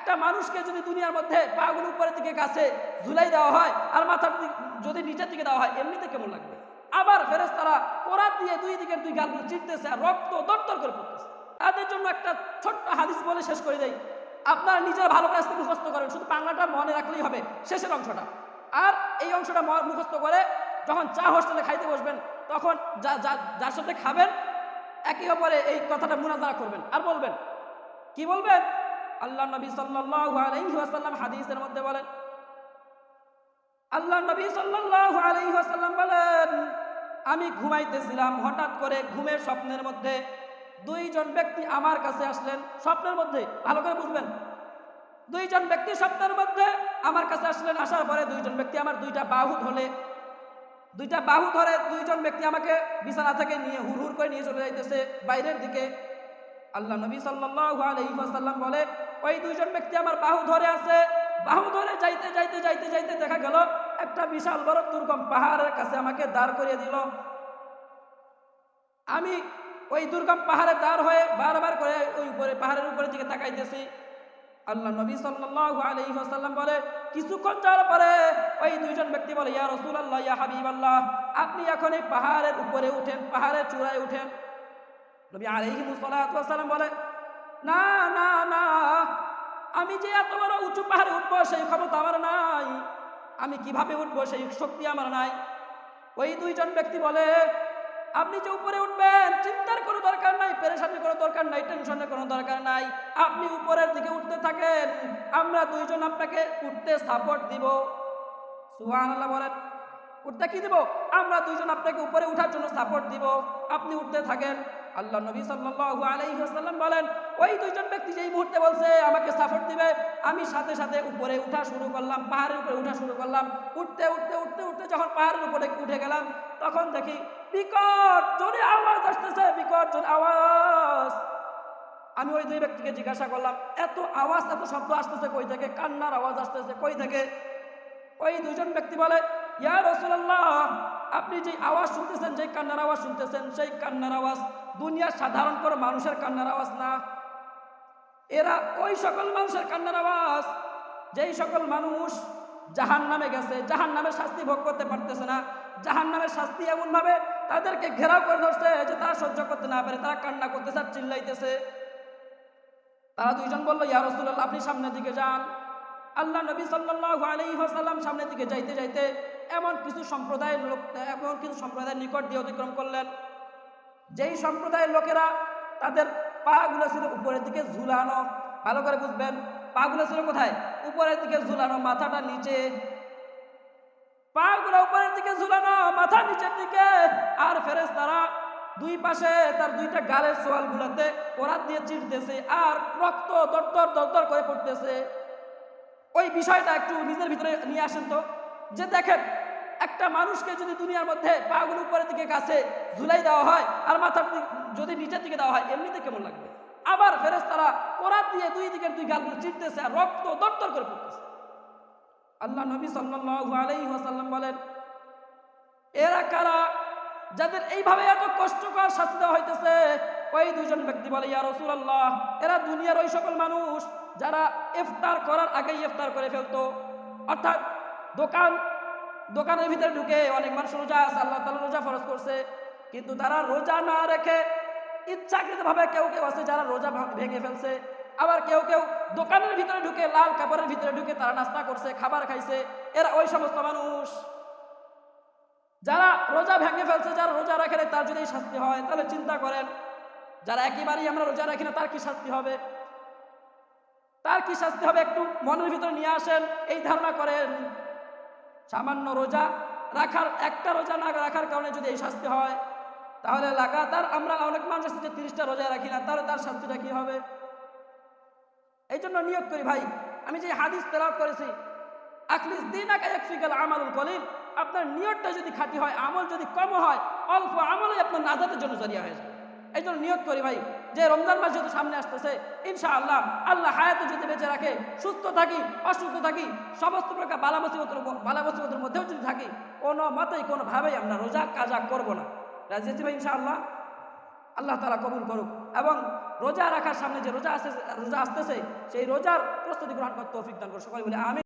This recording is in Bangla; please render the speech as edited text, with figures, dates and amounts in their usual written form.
একটা মানুষকে যদি দুনিয়ার মধ্যে পাগুলো উপরের দিকে গাছে ঝুলাই দেওয়া হয় আর মাথার যদি নিচের দিকে দেওয়া হয় এমনিতে কেমন লাগবে? আবার ফেরেশতারা কোরআন দিয়ে দুই দিকের দুই গালগুলো চিরতেছে আর রক্ত দরদর করে পড়তেছে। তাদের জন্য একটা ছোট্ট হাদিস বলে শেষ করে দেই। আপনারা নিজের ভালো কাজকে মুখস্থ করেন, শুধু বাংলাটা মনে রাখলেই হবে, শেষের অংশটা। আর এই অংশটা মুখস্থ করে যখন চা হোস্টেলে খাইতে বসবেন তখন যার সাথে খাবেন একে অপরে এই কথাটা মুনাজারা করবেন আর বলবেন। কি বলবেন? আল্লাহ নবী সাল্লাল্লাহু আলাইহি ওয়াসাল্লাম হাদিসের মধ্যে বলেন, আল্লাহ নবী সাল্লাল্লাহু আলাইহি ওয়াসাল্লাম বলেন, আমি ঘুমাইতেছিলাম, হঠাৎ করে ঘুমের স্বপ্নের মধ্যে দুইজন ব্যক্তি আমার কাছে আসলেন। স্বপ্নের মধ্যে, ভালো করে বুঝবেন, দুইজন ব্যক্তি স্বপ্নের মধ্যে আমার কাছে আসলেন। আসার পরে দুইজন ব্যক্তি আমার দুইটা বাহু ধরে দুইজন ব্যক্তি আমাকে বিছানা থেকে নিয়ে হুড় করে নিয়ে চলে যাইতেছে বাইরের দিকে। আল্লাহ নবী সাল্লাল্লাহু আলাইহি ওয়াসাল্লাম বলে, ওই দুইজন ব্যক্তি আমার বাহু ধরে আছে। বাহু ধরে যাইতে যাইতে যাইতে যাইতে দেখা গেল একটা বিশাল বড় দুর্গম পাহাড়ের কাছে আমাকে দাঁড় করিয়ে দিল। আমি ওই দুর্গম পাহাড়ে দাঁড় হয়ে বারবার করে ওই উপরে পাহাড়ের উপরের দিকে তাকাইতেছি। আল্লাহ নবী সাল্লাল্লাহু আলাইহি ওয়াসাল্লাম বলে, কিছুক্ষণ যাওয়ার পরে ওই দুইজন ব্যক্তি বলে, ইয়া রাসূলুল্লাহ, ইয়া হাবিবাল্লাহ, আপনি এখন এই পাহাড়ের উপরে উঠেন, পাহাড়ের চূড়ায় উঠেন। নবী আলাইহিস সালাতু ওয়াস সালাম বলে, না না না, আমি যে এত বড় উঁচু পাহাড়ে উঠবো সেই ক্ষমতা আমার নাই, আমি কিভাবে উঠবো সেই শক্তি আমার নাই। ওই দুইজন ব্যক্তি বলে, আপনি যে উপরে উঠবেন চিন্তার কোনো দরকার নাই, পেরেশানির কোনো দরকার নাই, টেনশনের কোনো দরকার নাই, আপনি উপরের দিকে উঠতে থাকেন, আমরা দুইজন আপনাকে উঠতে সাপোর্ট দিব। সুবহানাল্লাহ বলেন, উঠতে কি দিব? আমরা দুইজন আপনাকে উপরে উঠার জন্য সাপোর্ট দিব, আপনি উঠতে থাকেন। আল্লাহ নবী সাল্লাল্লাহু আলাইহি ওয়াসাল্লাম বলেন, ওই দুইজন ব্যক্তি যেই মুহূর্তে বলছে আমাকে সাপোর্ট দিবে, আমি সাথে সাথে উপরে উঠা শুরু করলাম, পাহাড়ের উপরে উঠা শুরু করলাম। উঠতে উঠতে উঠতে উঠতে যখন পাহাড়ের উপরে উঠে গেলাম তখন দেখি বিকট জোরে আওয়াজ আসতেছে, বিকট জোরে আওয়াজ। আমি ওই দুই ব্যক্তিকে জিজ্ঞাসা করলাম, এত আওয়াজ, এত শব্দ আসতেছে কই থেকে? কান্নার আওয়াজ আসতেছে কই থেকে? ওই দুইজন ব্যক্তি বলে, ইয়া রাসূলুল্লাহ, আপনি যে আওয়াজ শুনতেছেন, যে কান্নার আওয়াজ শুনতেছেন, সেই কান্নার আওয়াজ দুনিয়ার সাধারণ কোনো মানুষের কান্নার আওয়াজ না। এরা ওই সকল মানুষের কান্নার আওয়াজ যেই সকল মানুষ জাহান্নামে গেছে, জাহান্নামের শাস্তি ভোগ করতে পারতেছে না, জাহান্নামের শাস্তি এমনভাবে তাদেরকে ঘেরাও করে ধরছে যে তারা সহ্য করতে না পারে, তারা কান্না করতেছে আর চিল্লাইতেছে। তারা দুইজন বলল, ইয়া রাসূলুল্লাহ, আপনি সামনের দিকে যান। আল্লাহ নবী সাল্লাল্লাহু আলাইহি ওয়াসাল্লাম সামনের দিকে যাইতে যাইতে এমন কিছু সম্প্রদায়ের নিকট দিয়ে অতিক্রম করলেন, যেই সম্প্রদায়ের লোকেরা তাদের পা গুলো ছিল উপরের দিকে ঝুলানো। ভালো করে বুঝবেন, পা গুলো ছিল কোথায়? উপরের দিকে ঝুলানো, মাথাটা নিচে। পা গুলো উপরের দিকে ঝুলানো, মাথা নিচের দিকে। আর ফেরেশতারা দুই পাশে তার দুইটা গালের সোয়াল গুলাতে কোরআন দিয়ে চিরতেছে আর রক্ত দরদর দরদর করে পড়তেছে। ওই বিষয়টা একটু নিজের ভিতরে নিয়ে আসেন তো, যে দেখেন একটা মানুষকে যদি দুনিয়ার মধ্যে পাগুলো উপরের দিকে গাছে ঝুলাই দেওয়া হয় আর মাথার যদি নিচের দিকে দেওয়া হয় এমনিতে কেমন লাগবে? আবার ফেরেশতারা কোরআন দিয়ে দুই দিকের দুই গালগুলো চিরতেছে আর রক্ত দরদর করে পড়তেছে। আল্লাহ নবী সাল্লাল্লাহু আলাইহি ওয়াসাল্লাম বলেন, এরা কারা যাদের এইভাবে এত কষ্টকর শাস্তি দেওয়া হইতেছে? ওই দুইজন ব্যক্তি বলে, ইয়া রাসূলুল্লাহ, এরা দুনিয়ার ওই সকল মানুষ যারা ইফতার করার আগেই ইফতার করে ফেলতো। অর্থাৎ দোকানের ভিতরে ঢুকে অনেক মানুষ রোজা আছে, আল্লাহ তাআলা রোজা ফরজ করছে, কিন্তু তারা রোজা না রেখে ইচ্ছাকৃতভাবে কেউ কেউ আছে যারা রোজা ভেঙে ফেলছে। আবার কেউ কেউ দোকানের ভিতরে ঢুকে, লাল কাপড়ের ভিতরে ঢুকে তারা নাস্তা করছে, খাবার খাইছে। এরা ওই সমস্ত মানুষ যারা রোজা ভেঙে ফেলছে, যারা রোজা রাখে তার যদি শাস্তি হয় তাহলে চিন্তা করেন যারা একেবারেই আমরা রোজা রাখি না তার কি শাস্তি হবে? তার কি শাস্তি হবে একটু মনের ভিতরে নিয়ে আসেন, এই ধারণা করেন। সামান্য রোজা রাখার, একটা রোজা না রাখার কারণে যদি এই শাস্তি হয়, তাহলে লাগাতার আমরা অনেক মানুষ আছে যে 30টা রোজা রাখি না, তাহলে তার শাস্তিটা কি হবে? এই জন্য নিয়ত করি ভাই, আমি যে হাদিস তেলাওয়াত করেছি, আখলিস দীনাকা ইয়াকফিকাল আমালুল কলিল, আপনার নিয়তটা যদি খাঁটি হয়, আমল যদি কম হয়, অল্প আমলই আপনার নাজাতের জন্য জরিয়া হয়ে যায়। এই জন্য নিয়ত করি ভাই যে রমজান মাস যেহেতু সামনে আসতেছে, ইনশাআল্লাহ আল্লাহ হায়াতে যদি বেঁচে রাখে, সুস্থ থাকি অসুস্থ থাকি, সমস্ত প্রকার বালা মুসিবতের মধ্যেও যদি থাকি, কোনো মতেই কোনোভাবেই আমরা রোজা কাজা করবো না। রাজি আছি ভাই ইনশাআল্লাহ? আল্লাহ তাআলা কবুল করুক এবং রোজা রাখার সামনে যে রোজা আসতেছে সেই রোজার প্রস্তুতি গ্রহণ করতে তৌফিক দান করো। সকলে বলে আমিন।